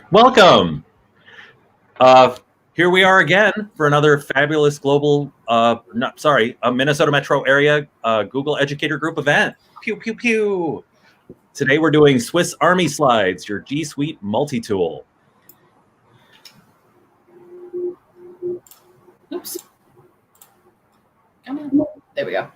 Welcome. Uh, Here we are again for another fabulous global, Minnesota metro area Google Educator Group event. Pew, pew, pew. Today we're doing Swiss Army Slides, your G Suite multi-tool. Oops. Come on. There we go.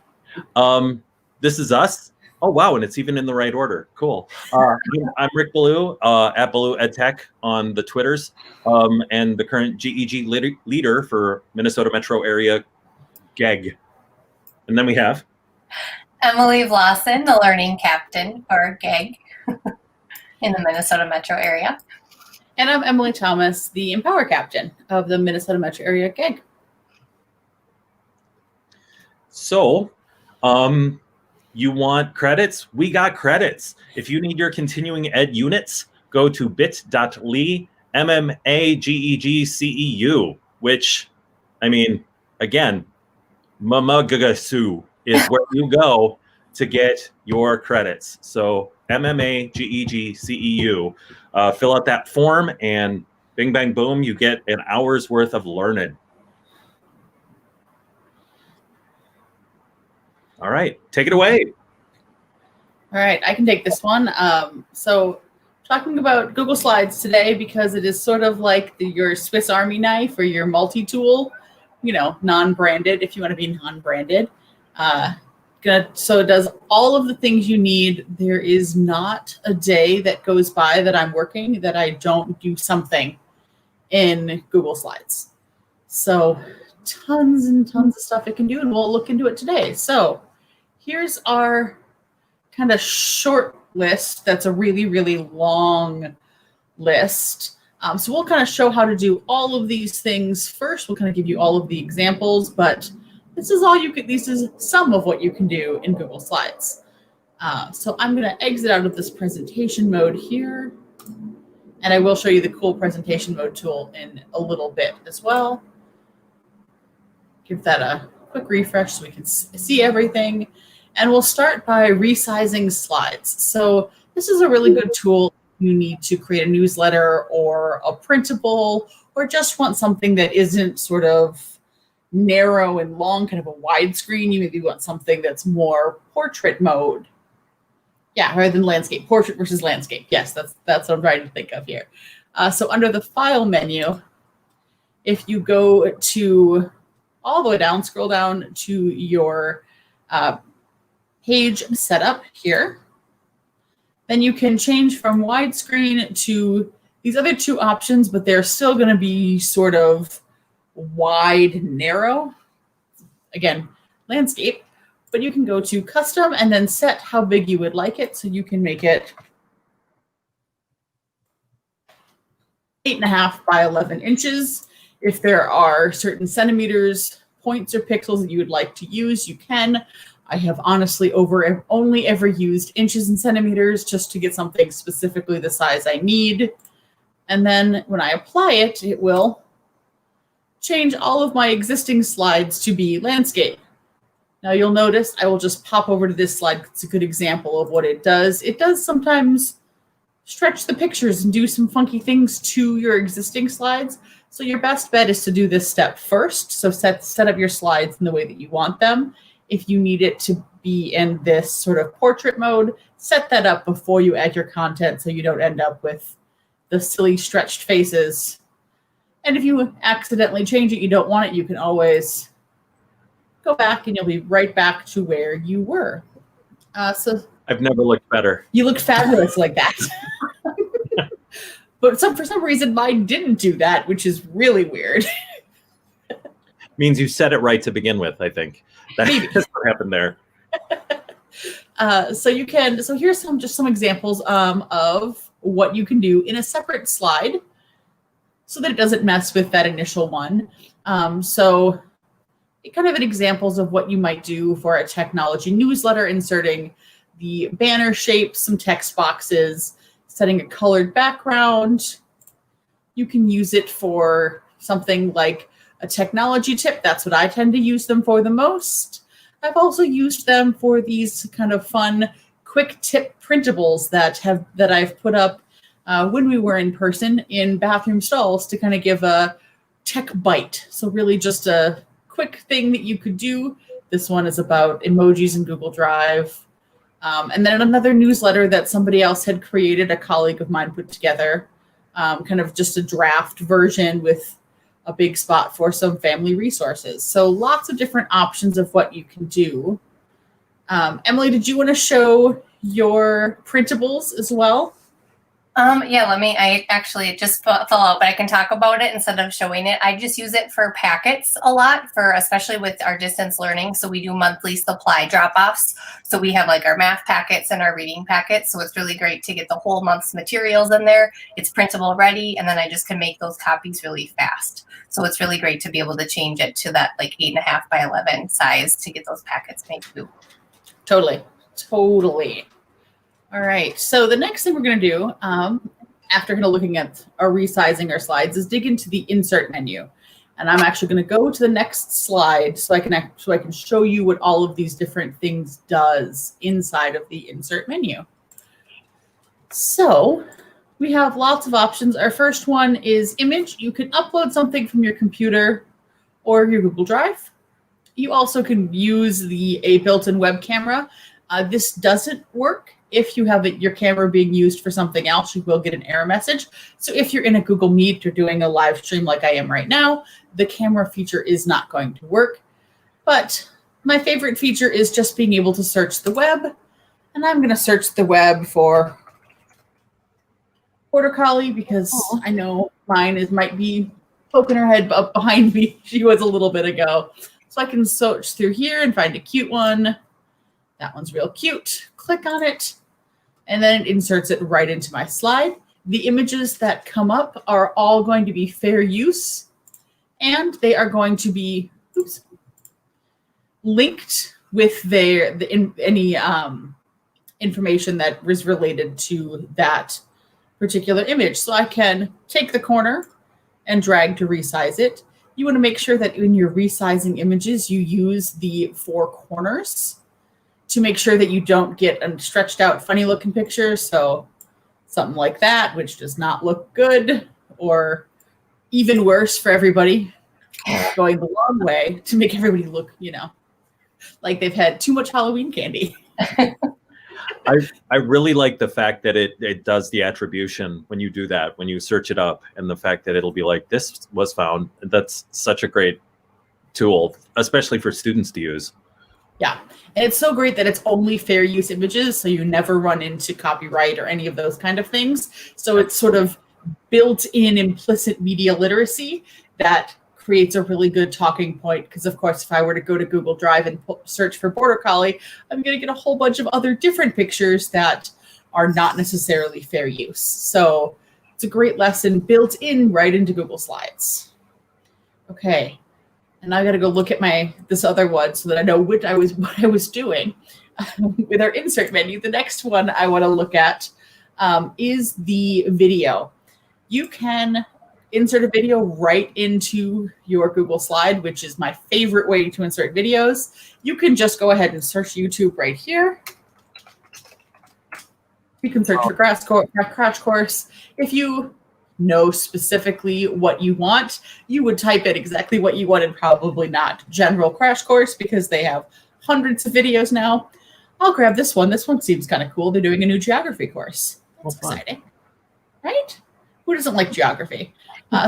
This is us. Oh, wow, and it's even in the right order. Cool. I'm Rick Ballou at Ballou EdTech on the Twitters, and the current GEG leader for Minnesota metro area GEG. And then we have Emily Vlassen, the learning captain for GEG in the Minnesota metro area. And I'm Emily Thomas, the Empower captain of the Minnesota metro area GEG. So, you want credits? We got credits. If you need your continuing ed units, go to bit.ly MMAGEGCEU, which, I mean, again, mamagagasu is where you go to get your credits. So MMAGEGCEU. Fill out that form and bing, bang, boom, you get an hour's worth of learning. All right, take it away. All right, I can take this one. So talking about Google Slides today because it is sort of like your Swiss Army knife or your multi-tool, non-branded if you want to be non-branded. So it does all of the things you need. There is not a day that goes by that I'm working that I don't do something in Google Slides. So tons and tons of stuff it can do, and we'll look into it today. So here's our kind of short list. That's a really, really long list. So we'll kind of show how to do all of these things first. We'll kind of give you all of the examples, but this is all you could. This is some of what you can do in Google Slides. So I'm going to exit out of this presentation mode here, and I will show you the cool presentation mode tool in a little bit as well. Give that a quick refresh so we can see everything. And we'll start by resizing slides. So this is a really good tool. You need to create a newsletter or a printable, or just want something that isn't sort of narrow and long, kind of a widescreen. You maybe want something that's more portrait mode. Yeah, rather than landscape, portrait versus landscape. Yes, that's what I'm trying to think of here. So under the file menu, if you go to all the way down, scroll down to your page setup here, then you can change from widescreen to these other two options, but they're still going to be sort of wide, narrow. Again, landscape, but you can go to custom and then set how big you would like it. So you can make it 8.5 by 11 inches. If there are certain centimeters, points, or pixels that you would like to use, you can. I have honestly only ever used inches and centimeters just to get something specifically the size I need. And then when I apply it, it will change all of my existing slides to be landscape. Now you'll notice I will just pop over to this slide. It's a good example of what it does. It does sometimes stretch the pictures and do some funky things to your existing slides. So your best bet is to do this step first. So set up your slides in the way that you want them. If you need it to be in this sort of portrait mode, set that up before you add your content so you don't end up with the silly stretched faces. And if you accidentally change it, you don't want it, you can always go back and you'll be right back to where you were. So I've never looked better. You look fabulous like that. But for some reason, mine didn't do that, which is really weird. Means you said it right to begin with, I think. That's what happened there. So here's just some examples of what you can do in a separate slide so that it doesn't mess with that initial one. So kind of examples of what you might do for a technology newsletter, inserting the banner shapes, some text boxes, setting a colored background. You can use it for something like a technology tip. That's what I tend to use them for the most. I've also used them for these kind of fun quick tip printables that I've put up when we were in person in bathroom stalls to kind of give a tech bite. So really just a quick thing that you could do. This one is about emojis in Google Drive. And then another newsletter that somebody else had created, a colleague of mine put together, kind of just a draft version with a big spot for some family resources. So lots of different options of what you can do. Emily, did you want to show your printables as well? Yeah, I actually just fell out, but I can talk about it instead of showing it. I just use it for packets a lot, especially with our distance learning. So we do monthly supply drop-offs. So we have like our math packets and our reading packets. So it's really great to get the whole month's materials in there. It's printable ready, and then I just can make those copies really fast. So it's really great to be able to change it to that like 8.5 by 11 size to get those packets made too. Totally. All right, so the next thing we're going to do after kind of looking at our resizing our slides is dig into the insert menu. And I'm actually going to go to the next slide so I can show you what all of these different things does inside of the insert menu. So we have lots of options. Our first one is image. You can upload something from your computer or your Google Drive. You also can use a built-in web camera. This doesn't work if you have your camera being used for something else. You will get an error message. So if you're in a Google Meet or doing a live stream like I am right now, the camera feature is not going to work. But my favorite feature is just being able to search the web. And I'm going to search the web for Border Collie because I know mine might be poking her head up behind me. She was a little bit ago. So I can search through here and find a cute one. That one's real cute. Click on it, and then it inserts it right into my slide. The images that come up are all going to be fair use, and they are going to be linked with any information that was related to that particular image. So I can take the corner and drag to resize it. You want to make sure that in your resizing images, you use the 4 corners to make sure that you don't get a stretched out, funny looking picture. So something like that, which does not look good, or even worse for everybody, going the long way to make everybody look, like they've had too much Halloween candy. I really like the fact that it does the attribution when you do that, when you search it up, and the fact that it'll be like, this was found. That's such a great tool, especially for students to use. Yeah, and it's so great that it's only fair use images, so you never run into copyright or any of those kind of things. So it's sort of built-in implicit media literacy that creates a really good talking point, because of course if I were to go to Google Drive and search for Border Collie, I'm going to get a whole bunch of other different pictures that are not necessarily fair use. So it's a great lesson built in right into Google Slides. Okay. And I got to go look at this other one so that I know what I was doing with our insert menu. The next one I want to look at is the video. You can insert a video right into your Google slide, which is my favorite way to insert videos. You can just go ahead and search YouTube right here. You can search for Crash Course. If you know specifically what you want, you would type in exactly what you wanted, probably not general Crash Course, because they have hundreds of videos now. I'll grab this one. This one seems kind of cool. They're doing a new geography course. That's exciting, right? Who doesn't like geography?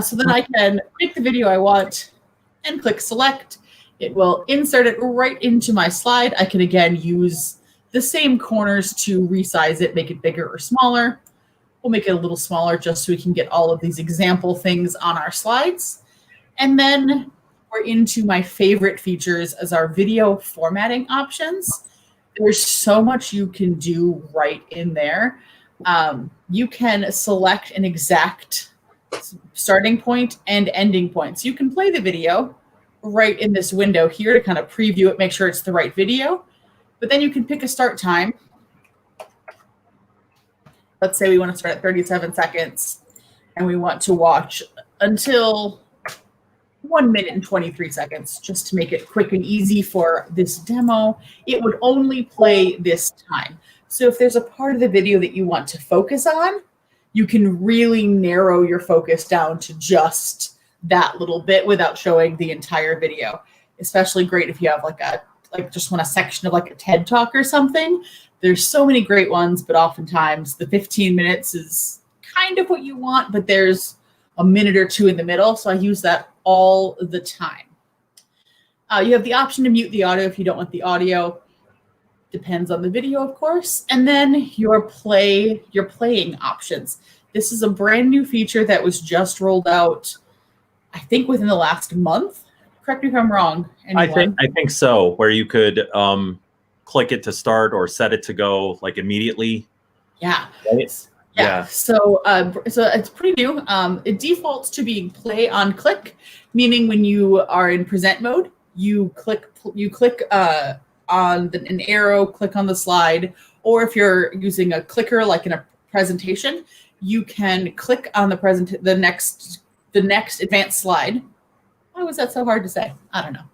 So then I can pick the video I want and click select. It will insert it right into my slide. I can again use the same corners to resize it, make it bigger or smaller. We'll make it a little smaller just so we can get all of these example things on our slides. And then we're into my favorite features as our video formatting options. There's so much you can do right in there. You can select an exact starting point and ending point. So you can play the video right in this window here to kind of preview it, make sure it's the right video. But then you can pick a start time. Let's say we want to start at 37 seconds and we want to watch until 1 minute and 23 seconds, just to make it quick and easy for this demo. It would only play this time. So if there's a part of the video that you want to focus on, you can really narrow your focus down to just that little bit without showing the entire video. Especially great if you have like just want a section of like a TED Talk or something. There's so many great ones, but oftentimes the 15 minutes is kind of what you want, but there's a minute or two in the middle. So I use that all the time. You have the option to mute the audio if you don't want the audio. Depends on the video, of course. And then your playing options. This is a brand new feature that was just rolled out, I think within the last month. Correct me if I'm wrong. Anyone? I think so, where you could click it to start or set it to go like immediately. Yeah. Right? Yeah. So it's pretty new. It defaults to being play on click, meaning when you are in present mode, you click on an arrow, click on the slide, or if you're using a clicker like in a presentation, you can click on the next advanced slide. Why was that so hard to say? I don't know.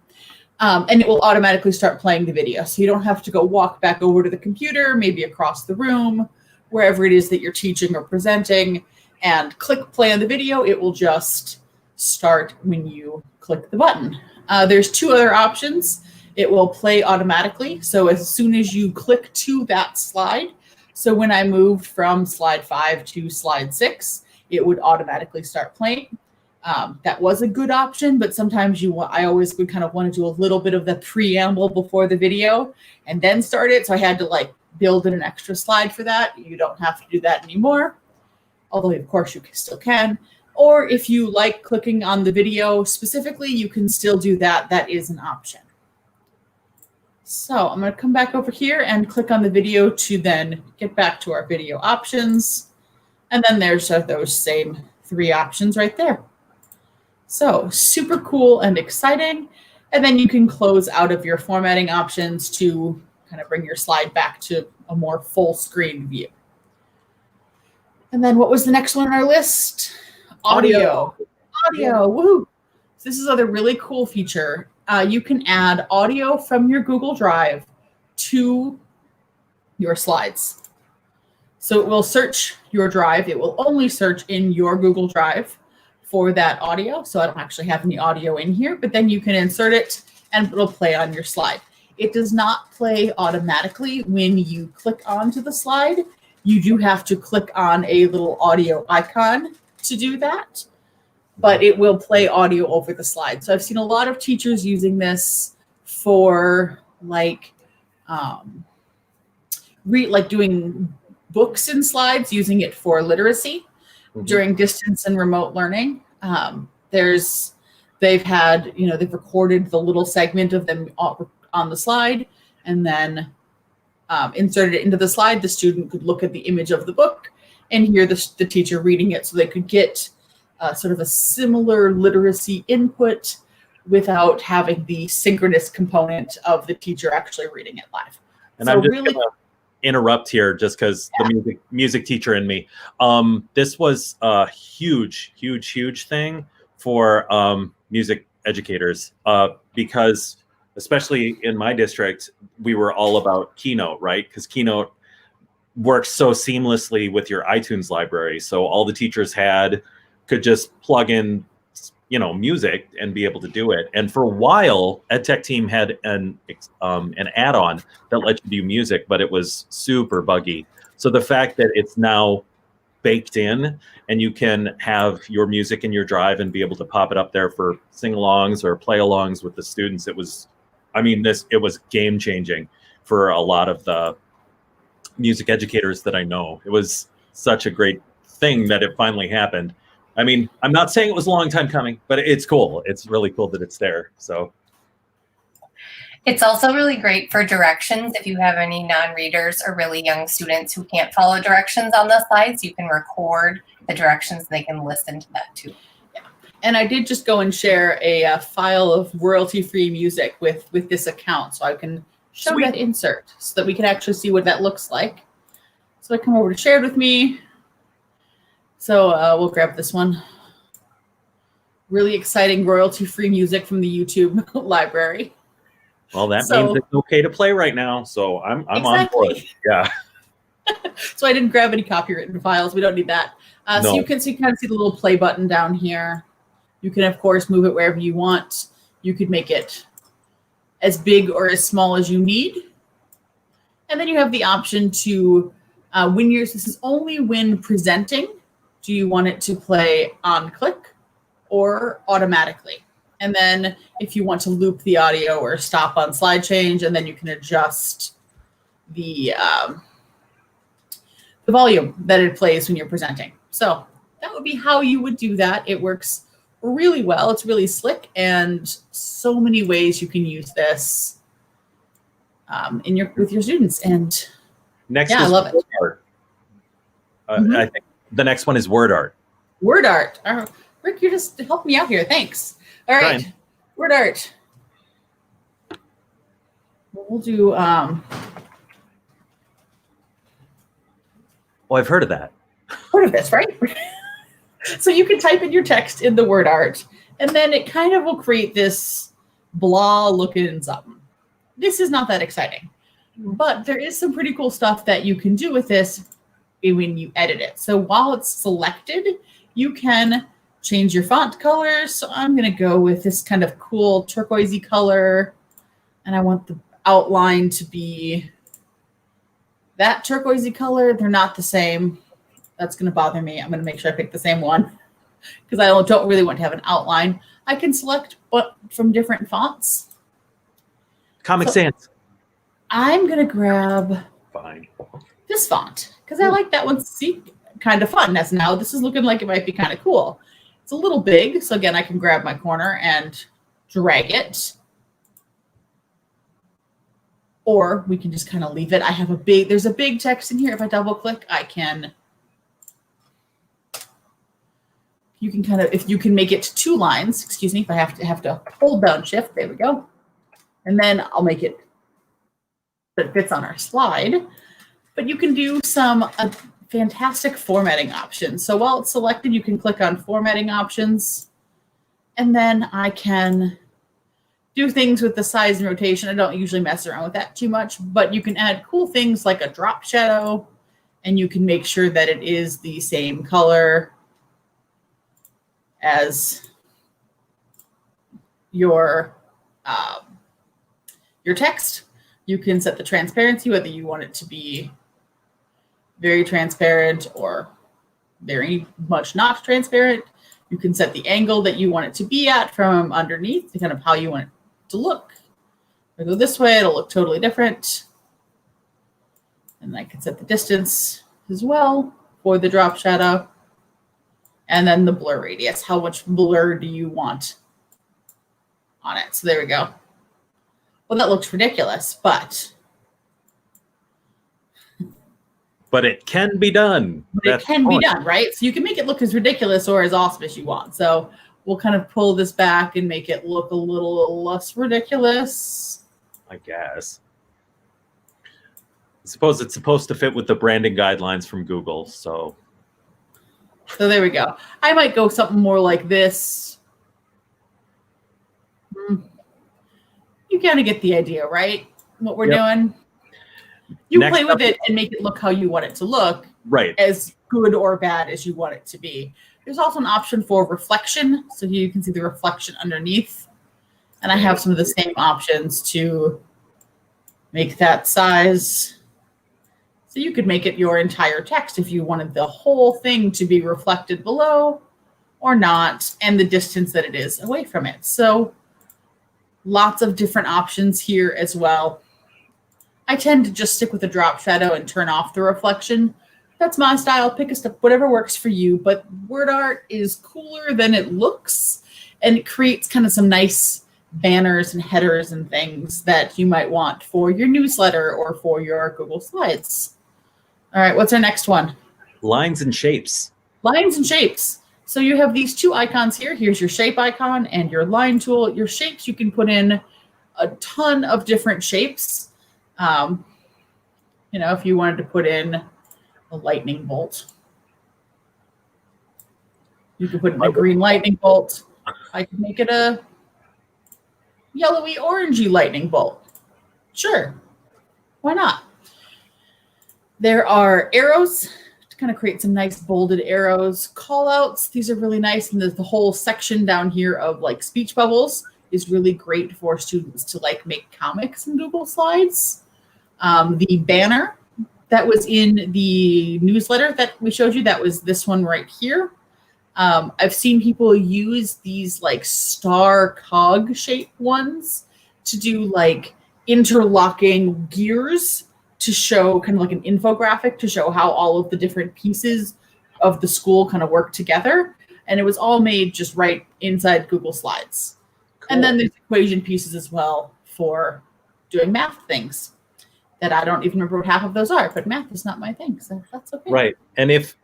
And it will automatically start playing the video. So you don't have to go walk back over to the computer, maybe across the room, wherever it is that you're teaching or presenting, and click play on the video. It will just start when you click the button. There's two other options. It will play automatically. So as soon as you click to that slide, so when I moved from slide 5 to slide 6, it would automatically start playing. That was a good option, but sometimes I always would kind of want to do a little bit of the preamble before the video and then start it. So I had to like build in an extra slide for that. You don't have to do that anymore, although of course you still can. Or if you like clicking on the video specifically, you can still do that. That is an option. So I'm going to come back over here and click on the video to then get back to our video options. And then there's those same 3 options right there. So super cool and exciting. And then you can close out of your formatting options to kind of bring your slide back to a more full screen view. And then what was the next one on our list? Audio. Woohoo. So this is another really cool feature. You can add audio from your Google Drive to your slides. So it will search your drive. It will only search in your Google Drive for that audio. So I don't actually have any audio in here, but then you can insert it and it'll play on your slide. It does not play automatically when you click onto the slide. You do have to click on a little audio icon to do that, but it will play audio over the slide. So I've seen a lot of teachers using this for like doing books and slides, using it for literacy during distance and remote learning. They've recorded the little segment of them on the slide and then inserted it into the slide. The student could look at the image of the book and hear the teacher reading it, so they could get sort of a similar literacy input without having the synchronous component of the teacher actually reading it live. And so I'm just really gonna interrupt here just because the music teacher in me. This was a huge thing for music educators because especially in my district, we were all about Keynote, right? Because Keynote works so seamlessly with your iTunes library. So all the teachers could just plug in, music and be able to do it. And for a while, EdTech Team had an add-on that let you do music, but it was super buggy. So the fact that it's now baked in and you can have your music in your drive and be able to pop it up there for sing-alongs or play-alongs with the students, it was game changing for a lot of the music educators that I know. It was such a great thing that it finally happened. I mean, I'm not saying it was a long time coming, but it's cool. It's really cool that it's there. So it's also really great for directions. If you have any non-readers or really young students who can't follow directions on the slides, you can record the directions and they can listen to that too. Yeah. And I did just go and share a file of royalty-free music with this account, so I can show that insert so that we can actually see what that looks like. So I come over to shared with me. So we'll grab this one. Really exciting royalty-free music from the YouTube library. Well, that means it's okay to play right now. So I'm on board. Yeah. So I didn't grab any copywritten files. We don't need that. No. So you can kind of see the little play button down here. You can, of course, move it wherever you want. You could make it as big or as small as you need. And then you have the option to, this is only when presenting, do you want it to play on click or automatically? And then if you want to loop the audio or stop on slide change, and then you can adjust the volume that it plays when you're presenting. So that would be how you would do that. It works really well. It's really slick, and so many ways you can use this with your students. And Next, I love it. Art. I think the next one is word art. Word art. Rick, you just helped me out here. Thanks. All right. Fine. Word art. We'll do. Well, I've heard of that. Heard of this, right? So you can type in your text in the word art, and then it kind of will create this blah looking something. This is not that exciting, but there is some pretty cool stuff that you can do with this when you edit it. So while it's selected, you can change your font color. So I'm going to go with this kind of cool turquoisey color, and I want the outline to be that turquoisey color. They're not the same. That's going to bother me. I'm going to make sure I pick the same one because I don't really want to have an outline. I can select from different fonts. Comic Sans. I'm going to grab Fine. this font because I like that one. See, kind of fun. Now this is looking like it might be kind of cool. It's a little big. So again, I can grab my corner and drag it. Or we can just kind of leave it. There's a big text in here. If I double click, you can make it 2 lines, excuse me, if I have to hold down shift, there we go. And then I'll make it so it fits on our slide. But you can do some fantastic formatting options. So while it's selected, you can click on formatting options, and then I can do things with the size and rotation. I don't usually mess around with that too much, but you can add cool things like a drop shadow, and you can make sure that it is the same color as your text. You can set the transparency, whether you want it to be very transparent or very much not transparent. You can set the angle that you want it to be at from underneath, kind of how you want it to look. If I go this way, it'll look totally different. And I can set the distance as well for the drop shadow. And then the blur radius. How much blur do you want on it? So there we go. Well, that looks ridiculous, but it can be done. It can be done, right? So you can make it look as ridiculous or as awesome as you want. So we'll kind of pull this back and make it look a little less ridiculous. I guess. I suppose it's supposed to fit with the branding guidelines from Google, so there we go. I might go something more like this. You kind of get the idea, right? What we're doing. You Next play with up- it and make it look how you want it to look, right. as good or bad as you want it to be. There's also an option for reflection, so you can see the reflection underneath. And I have some of the same options to make that size. So you could make it your entire text if you wanted the whole thing to be reflected below or not, and the distance that it is away from it. So lots of different options here as well. I tend to just stick with the drop shadow and turn off the reflection. That's my style. Pick a step, whatever works for you. But word art is cooler than it looks, and it creates kind of some nice banners and headers and things that you might want for your newsletter or for your Google Slides. All right, what's our next one? Lines and shapes. Lines and shapes. So you have these 2 icons here. Here's your shape icon and your line tool. Your shapes, you can put in a ton of different shapes. If you wanted to put in a lightning bolt, you could put in a green lightning bolt. I could make it a yellowy orangey lightning bolt. Sure. Why not? There are arrows to kind of create some nice bolded arrows. Call outs, these are really nice. And there's the whole section down here of like speech bubbles is really great for students to like make comics in Google Slides. The banner that was in the newsletter that we showed you, that was this one right here. I've seen people use these like star cog shaped ones to do like interlocking gears to show kind of like an infographic to show how all of the different pieces of the school kind of work together. And it was all made just right inside Google Slides. Cool. And then there's equation pieces as well for doing math things that I don't even remember what half of those are, but math is not my thing, so that's okay. Right. And if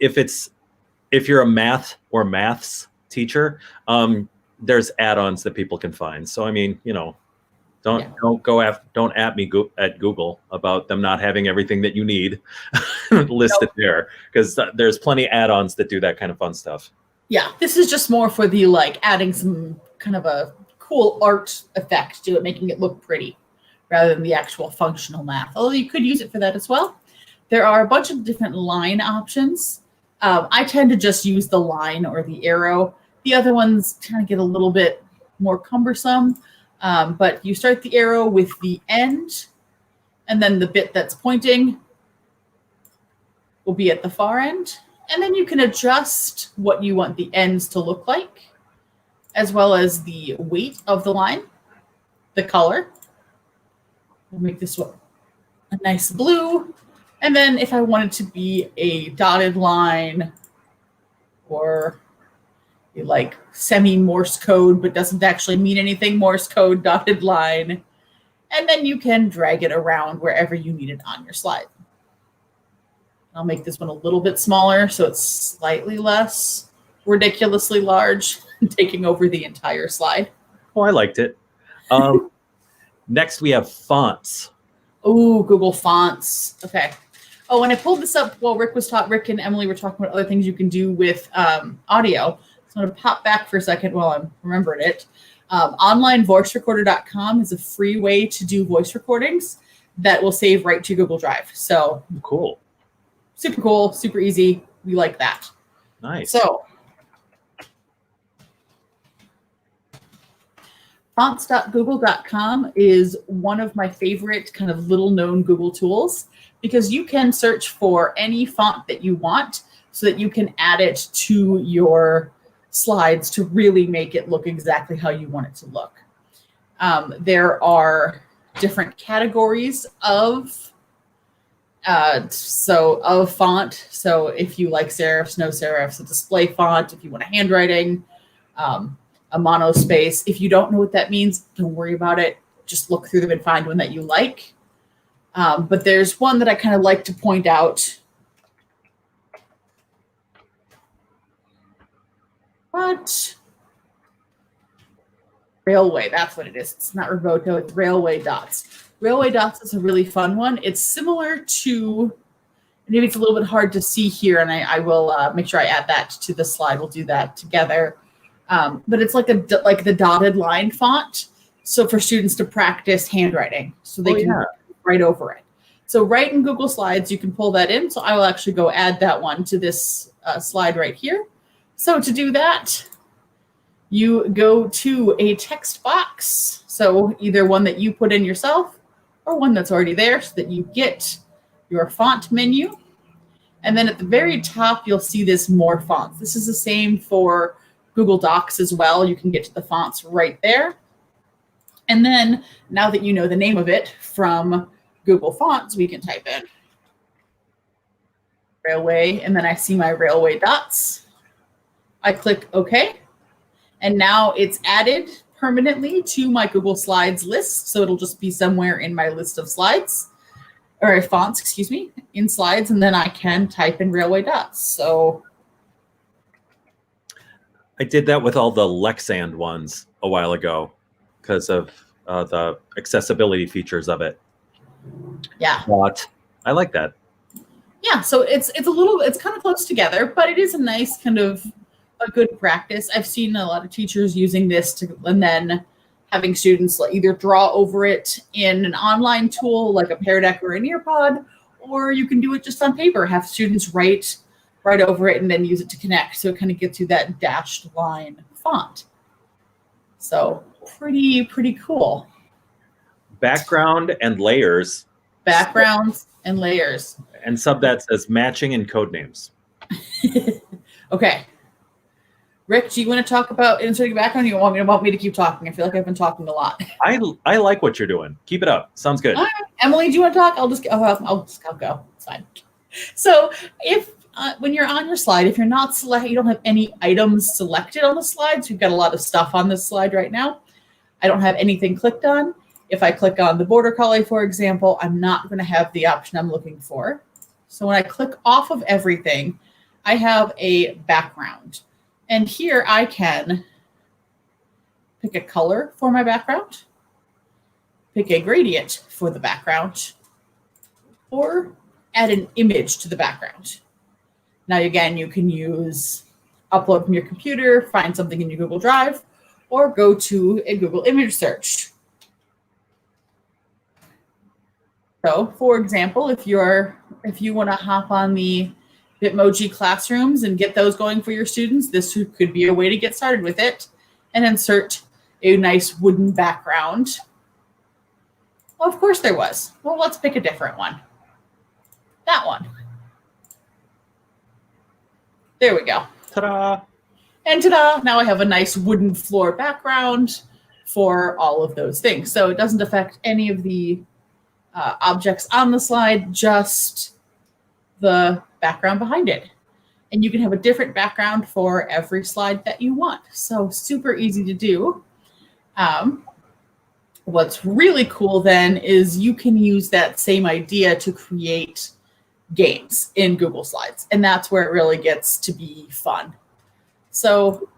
you're a math or maths teacher, there's add-ons that people can find. So I mean, you know, don't at me at Google about them not having everything that you need listed there, because there's plenty add-ons that do that kind of fun stuff. Yeah, this is just more for the like adding some kind of a cool art effect to it, making it look pretty rather than the actual functional math. Although you could use it for that as well. There are a bunch of different line options. I tend to just use the line or the arrow. The other ones kind of get a little bit more cumbersome. But you start the arrow with the end, and then the bit that's pointing will be at the far end. And then you can adjust what you want the ends to look like, as well as the weight of the line, the color. We'll make this one a nice blue. And then if I want it to be a dotted line or a like semi-Morse code, but doesn't actually mean anything, Morse code dotted line. And then you can drag it around wherever you need it on your slide. I'll make this one a little bit smaller so it's slightly less ridiculously large, taking over the entire slide. Oh, I liked it. Next, we have fonts. Oh, Google Fonts. Okay. Oh, and I pulled this up while Rick and Emily were talking about other things you can do with audio. So I'm going to pop back for a second while I'm remembering it. OnlineVoiceRecorder.com is a free way to do voice recordings that will save right to Google Drive. So cool. Super cool, super easy. We like that. Nice. So fonts.google.com is one of my favorite kind of little known Google tools, because you can search for any font that you want so that you can add it to your slides to really make it look exactly how you want it to look. There are different categories of font. So if you like serifs, no serifs, a display font, if you want a handwriting, a monospace. If you don't know what that means, don't worry about it. Just look through them and find one that you like. But there's one that I kind of like to point out. What? Railway, that's what it is. It's not Roboto, it's Railway Dots. Railway Dots is a really fun one. It's similar to, maybe it's a little bit hard to see here, and I will make sure I add that to the slide. We'll do that together. But it's like the dotted line font. So for students to practice handwriting, so they can write over it. So right in Google Slides, you can pull that in. So I will actually go add that one to this slide right here. So to do that, you go to a text box. So either one that you put in yourself or one that's already there, so that you get your font menu. And then at the very top, you'll see this more fonts. This is the same for Google Docs as well. You can get to the fonts right there. And then now that you know the name of it from Google Fonts, we can type in Railway, and then I see my Railway Dots. I click OK. And now it's added permanently to my Google Slides list. So it'll just be somewhere in my list of slides, or fonts, excuse me, in slides. And then I can type in Railway Dots. So I did that with all the Lexand ones a while ago because of the accessibility features of it. Yeah. But I like that. Yeah, so it's kind of close together, but it is a nice kind of a good practice. I've seen a lot of teachers using this and then having students either draw over it in an online tool like a Pear Deck or a Nearpod, or you can do it just on paper, have students write over it and then use it to connect. So it kind of gets you that dashed line font. So pretty cool. Background and layers. Backgrounds and layers. And sub that says matching and code names. Okay. Rick, do you want to talk about inserting background? Or you want me to keep talking? I feel like I've been talking a lot. I like what you're doing. Keep it up. Sounds good. All right. Emily, do you want to talk? I'll go. It's fine. So if when you're on your slide, if you're not you don't have any items selected on the slides. We've got a lot of stuff on this slide right now. I don't have anything clicked on. If I click on the border collie, for example, I'm not going to have the option I'm looking for. So when I click off of everything, I have a background. And here I can pick a color for my background, pick a gradient for the background, or add an image to the background. Now, again, you can use upload from your computer, find something in your Google Drive, or go to a Google image search. So, for example, if you want to hop on the Bitmoji classrooms and get those going for your students, this could be a way to get started with it and insert a nice wooden background. Well, of course there was. Well, let's pick a different one. That one. There we go. Ta-da! And ta-da! Now I have a nice wooden floor background for all of those things. So it doesn't affect any of the objects on the slide, just the background behind it. And you can have a different background for every slide that you want. So super easy to do. What's really cool then is you can use that same idea to create games in Google Slides. And that's where it really gets to be fun. So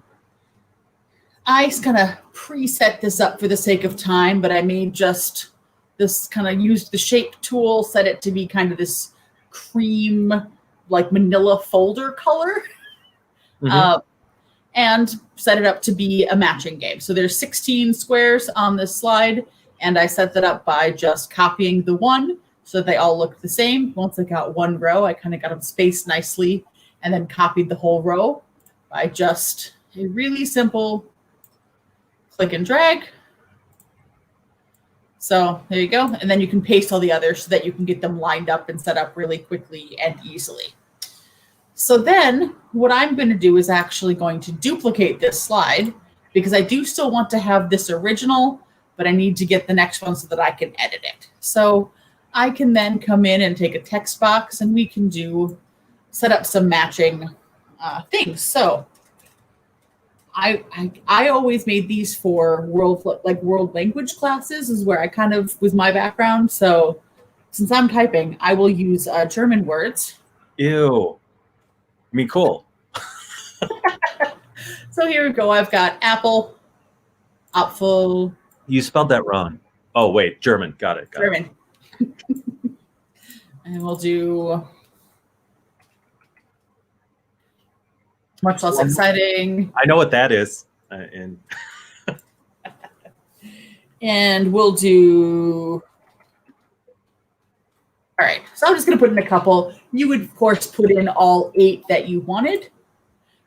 I kind of preset this up for the sake of time, but I made just this kind of used the shape tool, set it to be kind of this cream, like manila folder color, and set it up to be a matching game. So there's 16 squares on this slide, and I set that up by just copying the one so that they all look the same. Once I got one row, I kind of got them spaced nicely and then copied the whole row by just a really simple click and drag. So there you go. And then you can paste all the others so that you can get them lined up and set up really quickly and easily. So then what I'm going to do is actually going to duplicate this slide because I do still want to have this original, but I need to get the next one so that I can edit it. So I can then come in and take a text box and we can set up some matching things. So I always made these for world language classes is where I kind of was my background. So since I'm typing, I will use German words. Ew. I mean, cool. So here we go. I've got apple, Apfel. You spelled that wrong. Oh, wait, German. Got it. German. And we'll do much less exciting. I know what that is. And we'll do. All right, so I'm just going to put in a couple. You would, of course, put in all 8 that you wanted.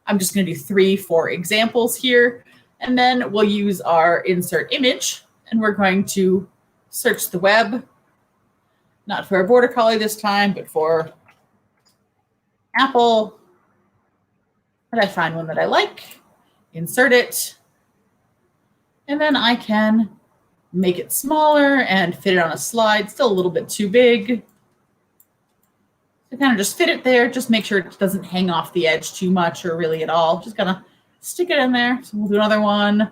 I'm just going to do 3 for examples here. And then we'll use our insert image. And we're going to search the web. Not for a border collie this time, but for apple. And I find one that I like. Insert it. And then I can make it smaller and fit it on a slide. Still a little bit too big. So kind of just fit it there. Just make sure it doesn't hang off the edge too much or really at all. Just gonna stick it in there. So we'll do another one.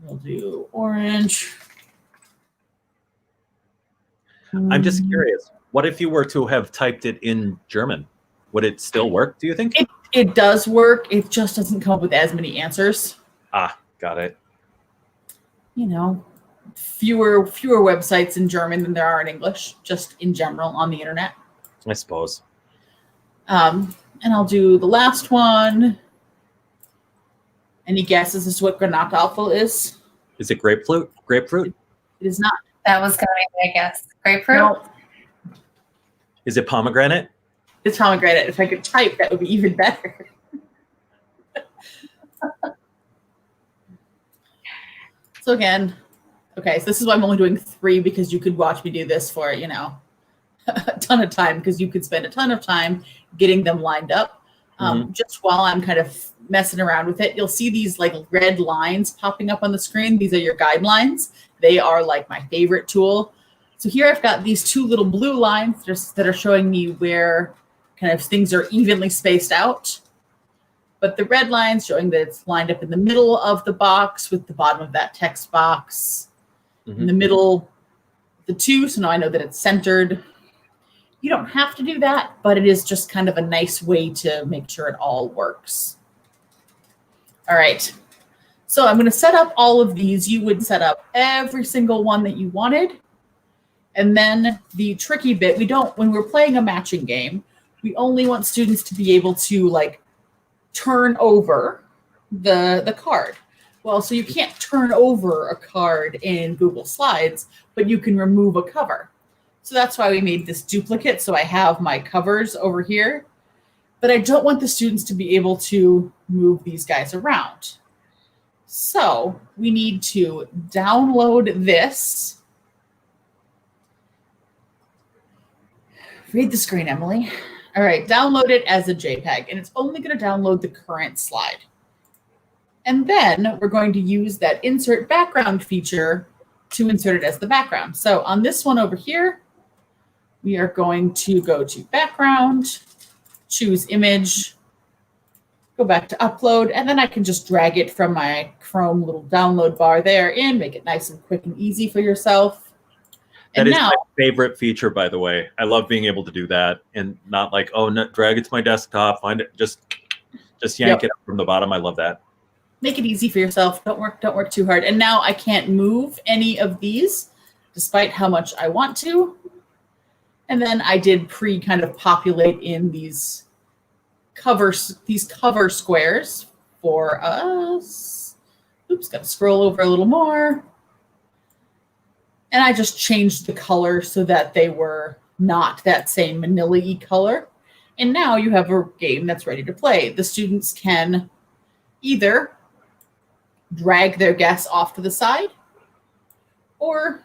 We'll do orange. I'm just curious. What if you were to have typed it in German? Would it still work, do you think? It does work. It just doesn't come up with as many answers. Ah, got it. You know, fewer websites in German than there are in English, just in general on the internet. I suppose. And I'll do the last one. Any guesses as to what Granatapfel is? Is it grapefruit? Grapefruit? It is not. That was going to be my guess. Grapefruit? No. Is it pomegranate? It's pomegranate. If I could type, that would be even better. So again, okay, so this is why I'm only doing 3, because you could watch me do this for, you know, a ton of time, because you could spend a ton of time getting them lined up. Just while I'm kind of messing around with it, you'll see these like red lines popping up on the screen. These are your guidelines. They are like my favorite tool. So here I've got these 2 little blue lines that are showing me where kind of things are evenly spaced out. But the red lines showing that it's lined up in the middle of the box with the bottom of that text box. In the middle, the 2, so now I know that it's centered. You don't have to do that, but it is just kind of a nice way to make sure it all works. All right. So I'm going to set up all of these. You would set up every single one that you wanted. And then the tricky bit, when we're playing a matching game, we only want students to be able to like turn over the card. Well, so you can't turn over a card in Google Slides, but you can remove a cover. So that's why we made this duplicate. So I have my covers over here, but I don't want the students to be able to move these guys around. So we need to download this. Read the screen, Emily. All right, download it as a JPEG, and it's only going to download the current slide. And then we're going to use that insert background feature to insert it as the background. So on this one over here, we are going to go to background, choose image, go back to upload, and then I can just drag it from my Chrome little download bar there and make it nice and quick and easy for yourself. That and is now, my favorite feature, by the way. I love being able to do that and not like, oh, no, drag it to my desktop, find it, just yank it up from the bottom. I love that. make it easy for yourself. Don't work too hard. And now I can't move any of these, despite how much I want to. And then I did kind of populate in these cover squares for us. Oops, got to scroll over a little more. And I just changed the color so that they were not that same manila-y color. And now you have a game that's ready to play. The students can either drag their guess off to the side or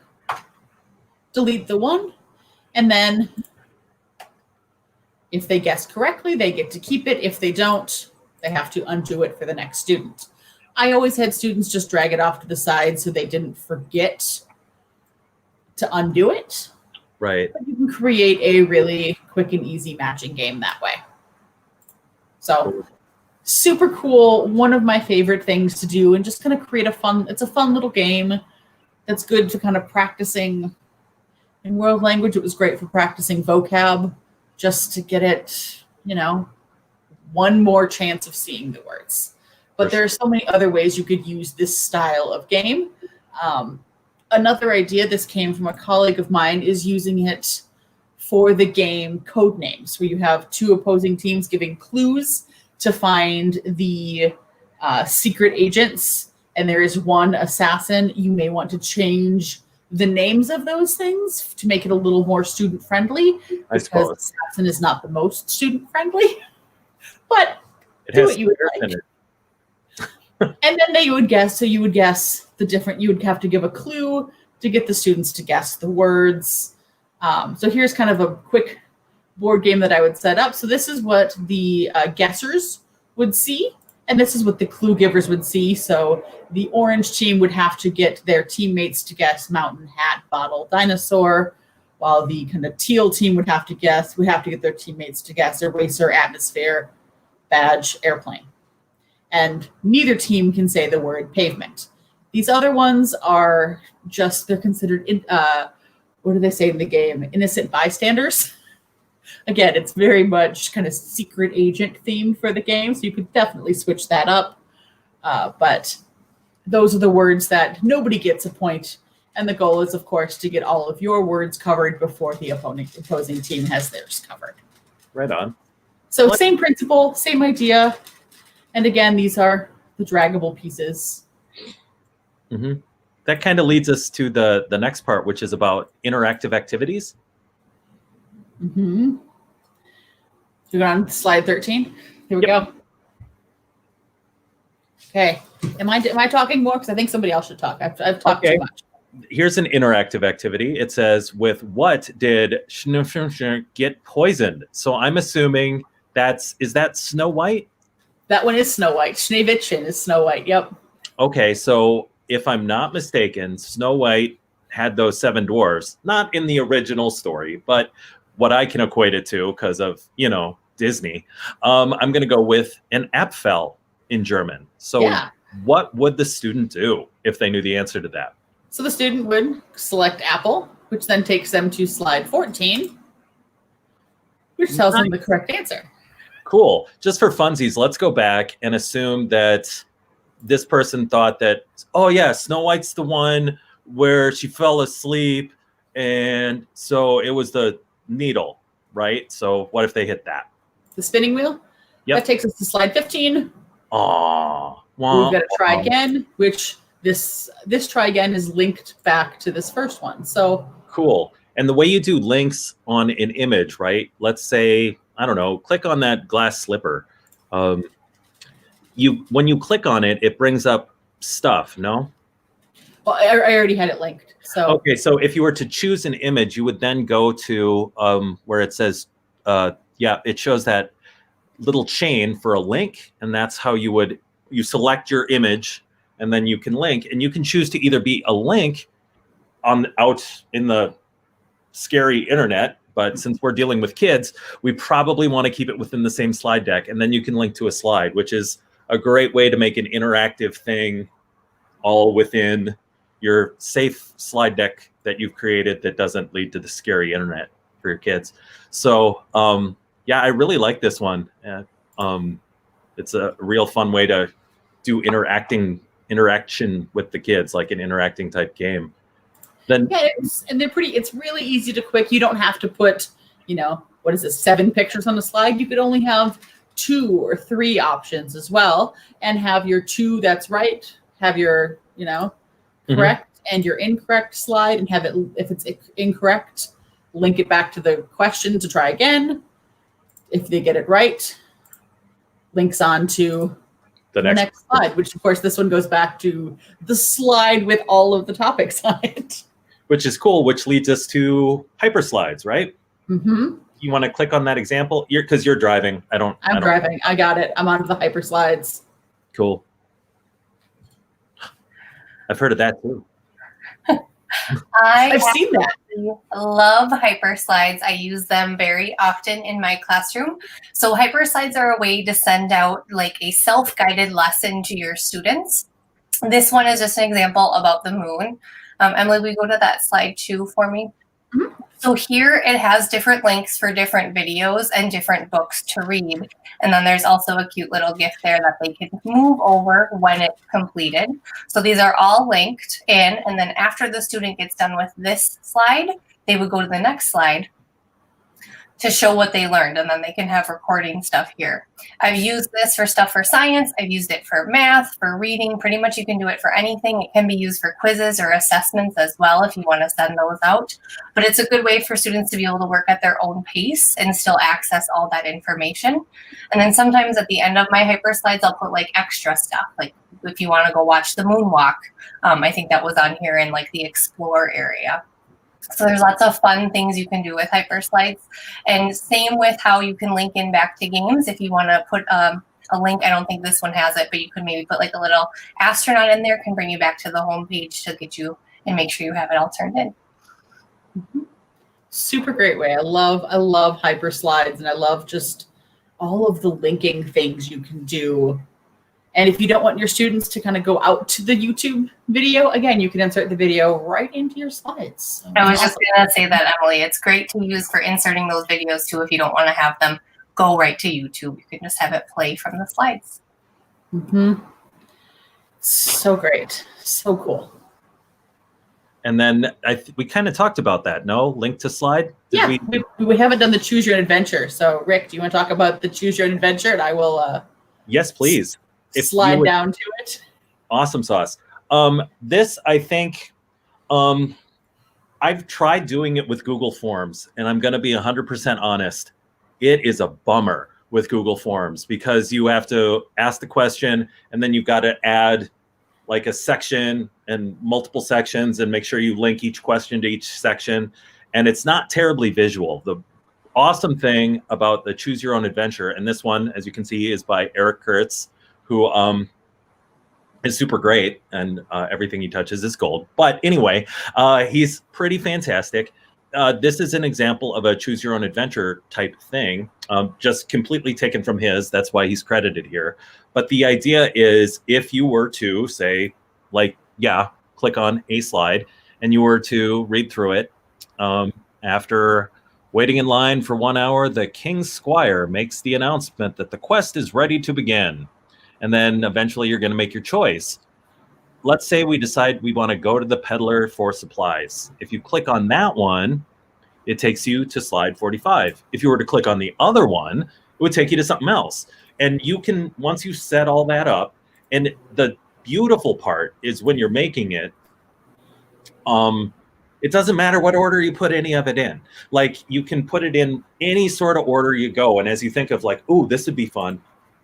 delete the one. And then if they guess correctly, they get to keep it. If they don't, they have to undo it for the next student. I always had students just drag it off to the side so they didn't forget to undo it. Right. But you can create a really quick and easy matching game that way. So super cool. One of my favorite things to do, and just kind of create it's a fun little game that's good for kind of practicing in world language. It was great for practicing vocab, just to get it, one more chance of seeing the words. But there are so many other ways you could use this style of game. Another idea, this came from a colleague of mine, is using it for the game Codenames, where you have two opposing teams giving clues to find the secret agents, and there is one assassin. You may want to change the names of those things to make it a little more student-friendly, because assassin is not the most student-friendly, but do what you would like. And then they would guess. So you would guess you would have to give a clue to get the students to guess the words. So here's kind of a quick board game that I would set up. So this is what the guessers would see, and this is what the clue givers would see. So the orange team would have to get their teammates to guess mountain, hat, bottle, dinosaur, while the kind of teal team would have to get their teammates to guess eraser, atmosphere, badge, airplane. And neither team can say the word pavement. These other ones are they're considered, what do they say in the game? Innocent bystanders. Again, it's very much kind of secret agent theme for the game, so you could definitely switch that up. But those are the words that nobody gets a point. And the goal is, of course, to get all of your words covered before the opposing team has theirs covered. Right on. So same principle, same idea. And again, these are the draggable pieces. Mm-hmm. That kind of leads us to the next part, which is about interactive activities. Mm-hmm. So we're on slide 13. Here we go. Okay. Am I talking more? Because I think somebody else should talk. I've talked too much. Here's an interactive activity. It says, with what did get poisoned? So I'm assuming is that Snow White? That one is Snow White. Schneewittchen is Snow White. Yep. Okay, so if I'm not mistaken, Snow White had those 7 dwarfs, not in the original story, but what I can equate it to because of, Disney. I'm going to go with an Apfel in German. So what would the student do if they knew the answer to that? So the student would select apple, which then takes them to slide 14, which tells them the correct answer. Cool. Just for funsies, let's go back and assume that this person thought that, oh yeah, Snow White's the one where she fell asleep, and so it was the needle, right? So what if they hit that? The spinning wheel? Yep. That takes us to slide 15. Aww. We've got to try again, which this try again is linked back to this first one. So cool. And the way you do links on an image, right? Let's say, I don't know, click on that glass slipper. When you click on it, it brings up stuff, no? Well, I already had it linked. So okay, so if you were to choose an image, you would then go to where it says, it shows that little chain for a link, and that's how you select your image, and then you can link, and you can choose to either be a link out in the scary internet, but since we're dealing with kids, we probably want to keep it within the same slide deck, and then you can link to a slide, which is a great way to make an interactive thing all within your safe slide deck that you've created that doesn't lead to the scary internet for your kids. So I really like this one. It's a real fun way to do interaction with the kids, like an interacting type game. Then it's really easy to quick. You don't have to put, 7 pictures on the slide. You could only have 2 or 3 options as well, and have your 2 that's right, have your, correct and your incorrect slide, and have it, if it's incorrect, link it back to the question to try again. If they get it right, links on to the next slide, which of course this one goes back to the slide with all of the topics on it. Which is cool, which leads us to hyperslides, right? Mm-hmm. You want to click on that example? Because you're driving. I'm driving. I got it. I'm on the hyperslides. Cool. I've heard of that too. I've seen that. Love hyperslides. I use them very often in my classroom. So hyperslides are a way to send out like a self-guided lesson to your students. This one is just an example about the moon. Emily, will you go to that slide 2 for me? Mm-hmm. So here it has different links for different videos and different books to read. And then there's also a cute little gift there that they can move over when it's completed. So these are all linked in. And then after the student gets done with this slide, they would go to the next slide to show what they learned. And then they can have recording stuff here. I've used this for stuff for science. I've used it for math, for reading. Pretty much you can do it for anything. It can be used for quizzes or assessments as well if you want to send those out. But it's a good way for students to be able to work at their own pace and still access all that information. And then sometimes at the end of my hyperslides, I'll put like extra stuff. Like if you want to go watch the moonwalk, I think that was on here in like the explore area. So there's lots of fun things you can do with hyperslides. And same with how you can link in back to games. If you want to put a link, I don't think this one has it, but you could maybe put like a little astronaut in there, can bring you back to the home page to get you and make sure you have it all turned in. Mm-hmm. Super great way. I love hyperslides, and I love just all of the linking things you can do. And if you don't want your students to kind of go out to the YouTube video, again, you can insert the video right into your slides. So I was just going to say that, Emily. It's great to use for inserting those videos, too, if you don't want to have them go right to YouTube. You can just have it play from the slides. Mm-hmm. So great. So cool. And then we kind of talked about that, no? Link to slide? We haven't done the Choose Your Own Adventure. So, Rick, do you want to talk about the Choose Your Own Adventure? And I will... yes, please. Slide down to it. Awesome sauce. This, I think, I I've tried doing it with Google Forms, and I'm going to be 100% honest. It is a bummer with Google Forms because you have to ask the question, and then you've got to add like a section and multiple sections and make sure you link each question to each section. And it's not terribly visual. The awesome thing about the Choose Your Own Adventure, and this one, as you can see, is by Eric Kurtz, who is super great, and everything he touches is gold. But anyway, he's pretty fantastic. This is an example of a Choose Your Own Adventure type thing, just completely taken from his. That's why he's credited here. But the idea is if you were to say, like, click on a slide, and you were to read through it, after waiting in line for 1 hour, the King's Squire makes the announcement that the quest is ready to begin. And then eventually you're going to make your choice. Let's say we decide we want to go to the peddler for supplies. If you click on that one, it takes you to slide 45. If you were to click on the other one, it would take you to something else. And you can, once you set all that up, and the beautiful part is when you're making it, it doesn't matter what order you put any of it in. Like, you can put it in any sort of order you go. And as you think of like, ooh, this would be fun,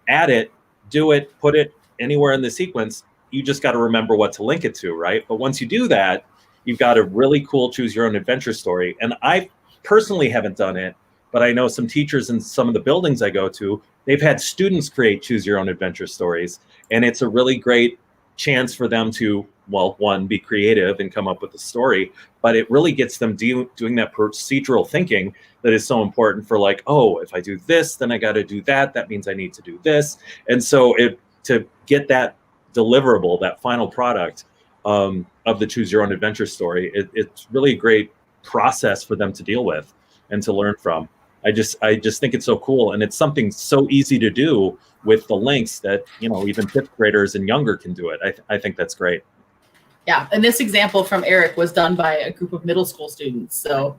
add it, do it, put it anywhere in the sequence. You just got to remember what to link it to, right? But once you do that, you've got a really cool Choose Your Own Adventure story. And I personally haven't done it, but I know some teachers in some of the buildings I go to, they've had students create Choose Your Own Adventure stories. And it's a really great chance for them to, well, one, be creative and come up with a story, but it really gets them doing that procedural thinking that is so important for, like, oh, if I do this, then I got to do that. That means I need to do this. And so to get that deliverable, that final product of the Choose Your Own Adventure story, it's really a great process for them to deal with and to learn from. I just think it's so cool, and it's something so easy to do with the links that, even fifth graders and younger can do it. I think that's great. Yeah, and this example from Eric was done by a group of middle school students, so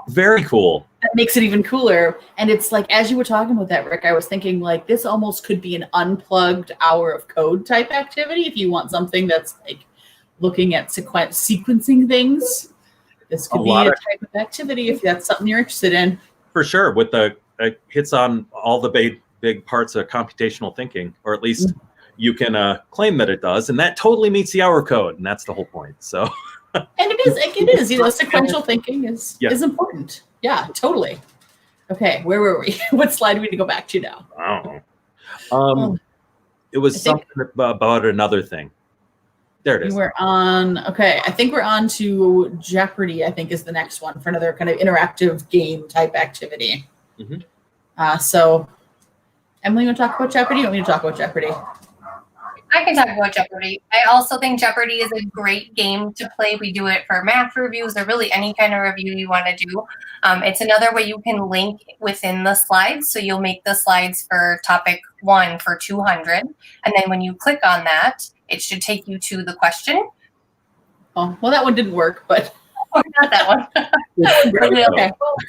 very cool. That makes it even cooler. And it's like, as you were talking about that, Rick, I was thinking, like, this almost could be an unplugged hour of code type activity if you want something that's like looking at sequencing things. This could be a type of activity if that's something you're interested in. For sure, with it hits on all the big parts of computational thinking, or at least you can claim that it does, and that totally meets the hour code, and that's the whole point. So. And it is, sequential thinking is important. Yeah, totally. Okay, where were we? What slide do we need to go back to now? I don't know. It was something about another thing. There it is. I think we're on to Jeopardy, I think is the next one for another kind of interactive game type activity. Mm-hmm. So, Emily, you want to talk about Jeopardy? Or want me to talk about Jeopardy? I can talk about Jeopardy. I also think Jeopardy is a great game to play. We do it for math reviews or really any kind of review you want to do. It's another way you can link within the slides. So you'll make the slides for topic 1 for 200. And then when you click on that, it should take you to the question. Oh, well, that one didn't work, but. Not that one.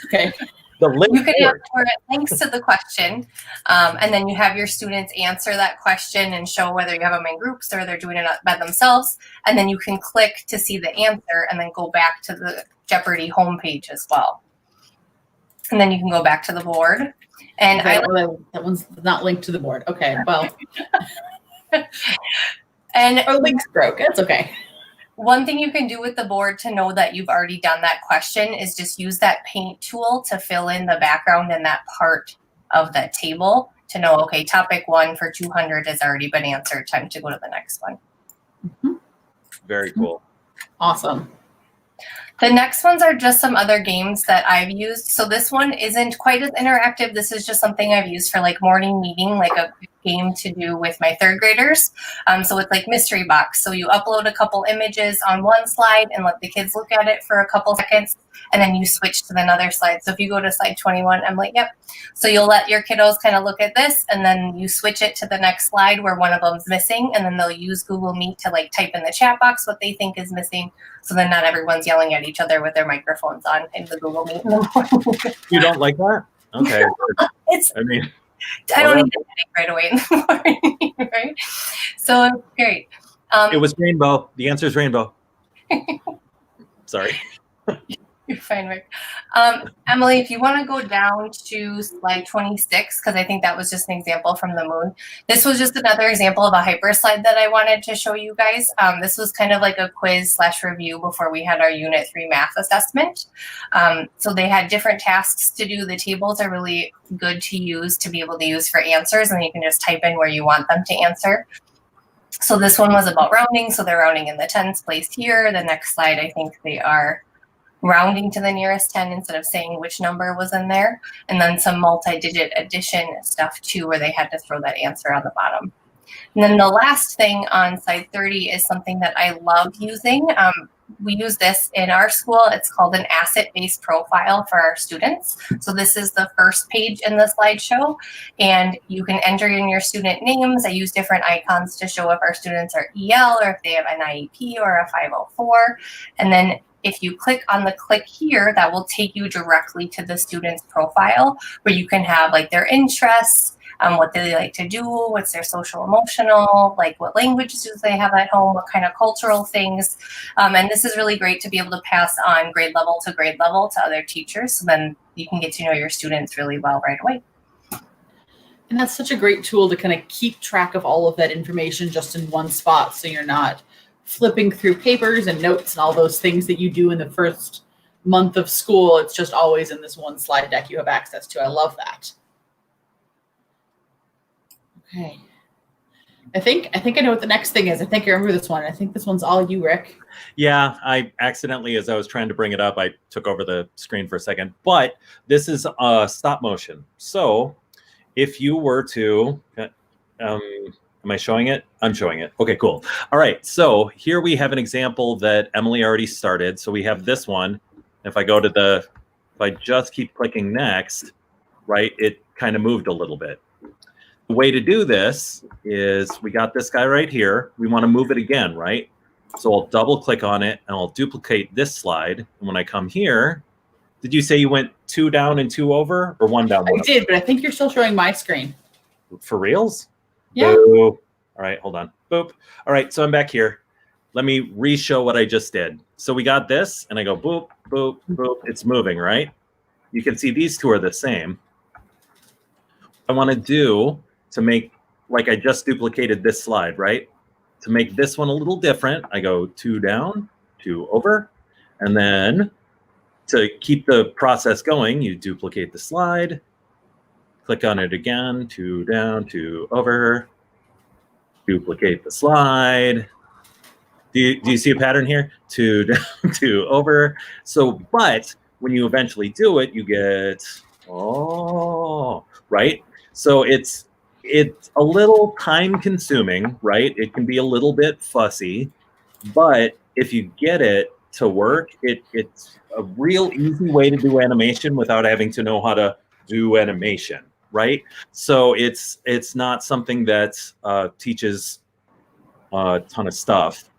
Okay. The link you can have where it links to the question, and then you have your students answer that question and show whether you have them in groups or they're doing it by themselves. And then you can click to see the answer and then go back to the Jeopardy homepage as well. And then you can go back to the board. And that one's not linked to the board. Okay, well. And our link's broke. That's okay. One thing you can do with the board to know that you've already done that question is just use that paint tool to fill in the background in that part of that table to know, okay, topic 1 for 200 has already been answered. Time to go to the next one. Mm-hmm. Very cool. Awesome. The next ones are just some other games that I've used. So this one isn't quite as interactive. This is just something I've used for like morning meeting, like a game to do with my third graders. So it's like mystery box. So you upload a couple images on one slide and let the kids look at it for a couple seconds, and then you switch to another slide. So if you go to slide 21, I'm like, yep. So you'll let your kiddos kind of look at this, and then you switch it to the next slide where one of them's missing, and then they'll use Google Meet to like type in the chat box what they think is missing. So then not everyone's yelling at each other with their microphones on in the Google Meet. You don't like that? Okay. I don't need to think right away in the morning, right? So it's great. It was rainbow. The answer is rainbow. Sorry. You're fine, Rick. Emily, if you want to go down to slide 26, because I think that was just an example from the moon. This was just another example of a hyper slide that I wanted to show you guys. This was kind of like a quiz / review before we had our Unit 3 math assessment. So they had different tasks to do. The tables are really good to use to be able to use for answers, and you can just type in where you want them to answer. So this one was about rounding. So they're rounding in the tens place here. The next slide, I think they are rounding to the nearest 10 instead of saying which number was in there. And then some multi-digit addition stuff too, where they had to throw that answer on the bottom. And then the last thing on slide 30 is something that I love using. We use this in our school. It's called an asset-based profile for our students. So this is the first page in the slideshow, and you can enter in your student names. I use different icons to show if our students are EL or if they have an IEP or a 504. And then if you click on the click here, that will take you directly to the student's profile where you can have like their interests, what they like to do, what's their social emotional, like what languages do they have at home, what kind of cultural things. And this is really great to be able to pass on grade level to other teachers. So then you can get to know your students really well right away. And that's such a great tool to kind of keep track of all of that information just in one spot, so you're not flipping through papers and notes and all those things that you do in the first month of school. It's just always in this one slide deck you have access to. I love that. Okay. I think I know what the next thing is. I think I remember this one. I think this one's all you, Rick. Yeah, I accidentally, as I was trying to bring it up, I took over the screen for a second. But this is stop motion. So if you were to, am I showing it? I'm showing it. Okay, cool. All right, so here we have an example that Emily already started. So we have this one. If I go to if I just keep clicking next, right, it kind of moved a little bit. The way to do this is we got this guy right here. We want to move it again, right? So I'll double click on it and I'll duplicate this slide. And when I come here, did you say you went 2 down and 2 over, or 1 down, 1 I did, but I think you're still showing my screen. For reals? Yeah. Boop. All right, hold on. Boop. All right, so I'm back here. Let me re-show what I just did. So we got this, and I go boop, boop, boop. It's moving, right? You can see these two are the same. I want to do to make, like I just duplicated this slide, right? To make this one a little different, I go 2 down, 2 over. And then to keep the process going, you duplicate the slide, click on it again, 2 down, 2 over, duplicate the slide. Do you see a pattern here? 2 down, 2 over. So, but when you eventually do it, you get, right? So it's a little time consuming, right? It can be a little bit fussy, but if you get it to work, it's a real easy way to do animation without having to know how to do animation, right? So it's not something that teaches a ton of stuff.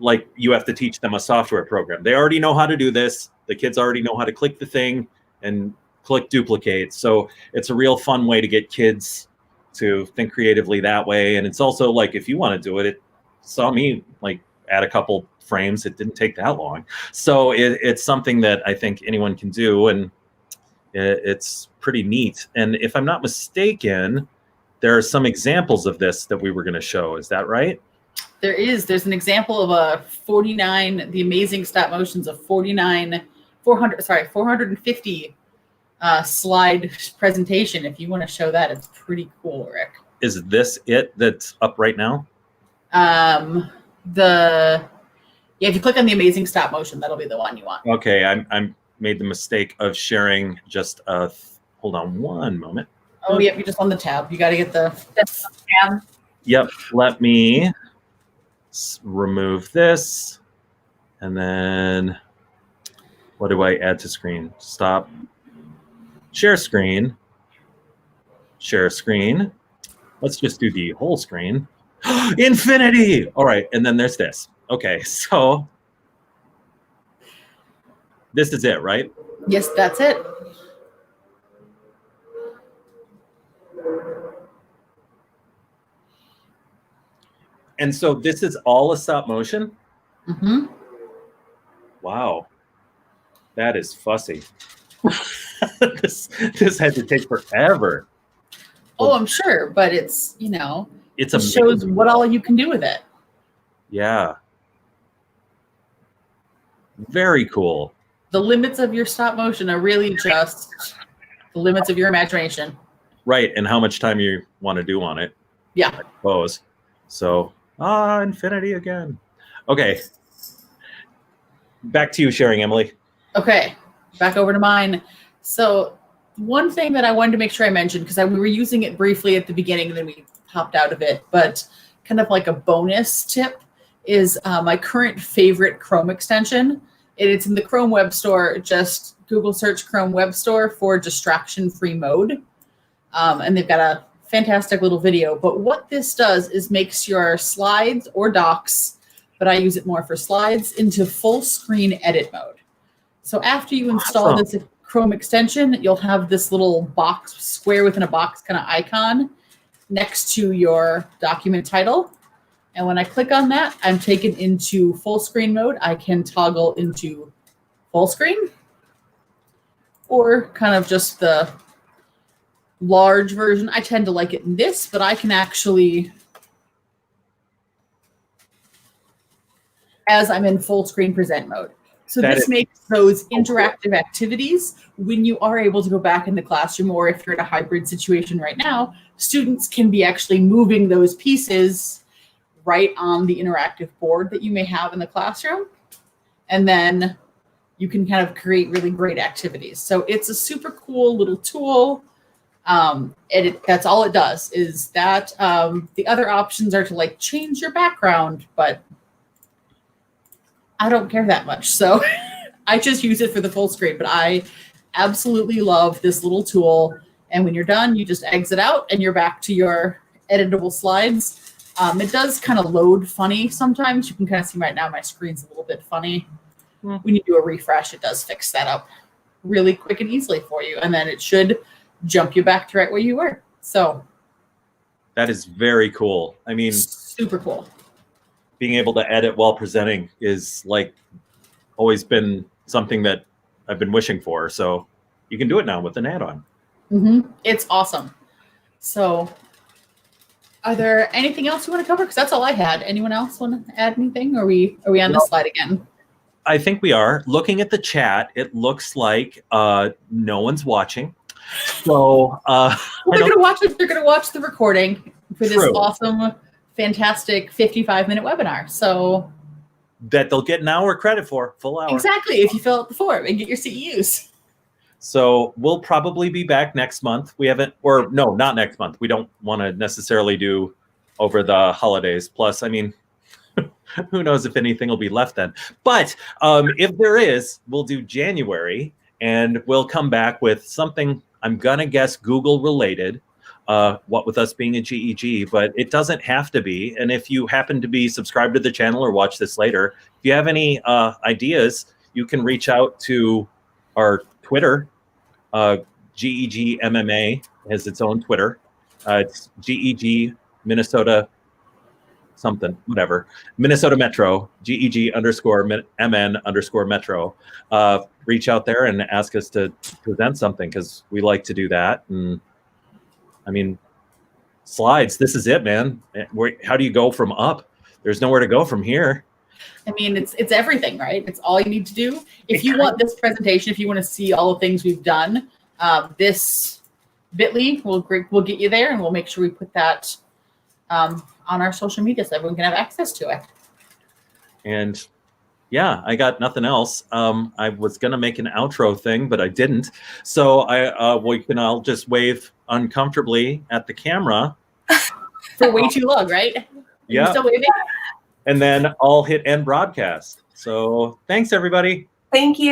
Like you have to teach them a software program. They already know how to do this. The kids already know how to click the thing and click duplicate. So it's a real fun way to get kids to think creatively that way. And it's also like, if you want to do it, it saw me like add a couple frames. It didn't take that long. So it's something that I think anyone can do. And it's pretty neat. And if I'm not mistaken, there are some examples of this that we were going to show. Is that right? There is. There's an example of a 49, the amazing stop motions of 450 slide presentation. If you want to show that, it's pretty cool, Rick. Is this it that's up right now? If you click on the amazing stop motion, that'll be the one you want. Okay, I'm made the mistake of sharing just hold on one moment. Oh, yep, you're just on the tab. You got to get the tab. Yep, let me remove this. And then what do I add to screen? Stop. Share screen. Share screen. Let's just do the whole screen. Infinity! All right, and then there's this. Okay, so this is it, right? Yes, that's it. And so this is all a stop motion? Mm-hmm. Wow. That is fussy. this had to take forever. Oh, I'm sure, but it's, It's it shows what all you can do with it. Yeah. Very cool. The limits of your stop motion are really just the limits of your imagination. Right, and how much time you want to do on it. Yeah. I suppose. So, infinity again. Okay. Back to you sharing, Emily. Okay, back over to mine. So one thing that I wanted to make sure I mentioned, because we were using it briefly at the beginning and then we popped out of it, but kind of like a bonus tip is my current favorite Chrome extension. It's in the Chrome Web Store. Just Google search Chrome Web Store for distraction-free mode. And they've got a fantastic little video. But what this does is makes your slides or docs, but I use it more for slides, into full screen edit mode. So after you install this Chrome extension, you'll have this little box, square within a box kind of icon next to your document title. And when I click on that, I'm taken into full screen mode. I can toggle into full screen or kind of just the large version. I tend to like it in this, but I can actually, as I'm in full screen present mode. So this makes those interactive activities, when you are able to go back in the classroom, or if you're in a hybrid situation right now, students can be actually moving those pieces right on the interactive board that you may have in the classroom. And then you can kind of create really great activities. So it's a super cool little tool. That's all it does is that. The other options are to like change your background, but I don't care that much. So I just use it for the full screen, but I absolutely love this little tool. And when you're done, you just exit out and you're back to your editable slides. It does kind of load funny sometimes. You can kind of see right now my screen's a little bit funny. When you do a refresh, it does fix that up really quick and easily for you. And then it should jump you back to right where you were. So that is very cool. I mean, super cool. Being able to edit while presenting is like always been something that I've been wishing for. So you can do it now with an add-on. It's awesome. So are there anything else you want to cover? Because that's all I had. Anyone else want to add anything? Or are we on this slide again? I think we are. Looking at the chat, it looks like no one's watching. So they're going to watch it. They're going to watch the recording for this awesome, fantastic 55-minute webinar. So that they'll get an hour credit for, full hour. Exactly, if you fill out the form and get your CEUs. So we'll probably be back next month. Not next month. We don't want to necessarily do over the holidays. Plus, I mean, who knows if anything will be left then. But if there is, we'll do January, and we'll come back with something, I'm going to guess, Google related. What with us being a GEG, but it doesn't have to be. And if you happen to be subscribed to the channel or watch this later, if you have any ideas, you can reach out to our Twitter. GEG MMA has its own Twitter. It's GEG Minnesota something, whatever. Minnesota Metro, GEG_MN_Metro. Reach out there and ask us to present something, because we like to do that. And I mean, slides, this is it, man. How do you go from up? There's nowhere to go from here. I mean, it's everything, right? It's all you need to do. If you want this presentation, if you want to see all the things we've done, this Bitly will get you there, and we'll make sure we put that on our social media so everyone can have access to it. And yeah, I got nothing else. I was going to make an outro thing, but I didn't. So I'll just wave uncomfortably at the camera. For way too long, right? Yeah. You still waving? And then I'll hit end broadcast. So thanks, everybody. Thank you.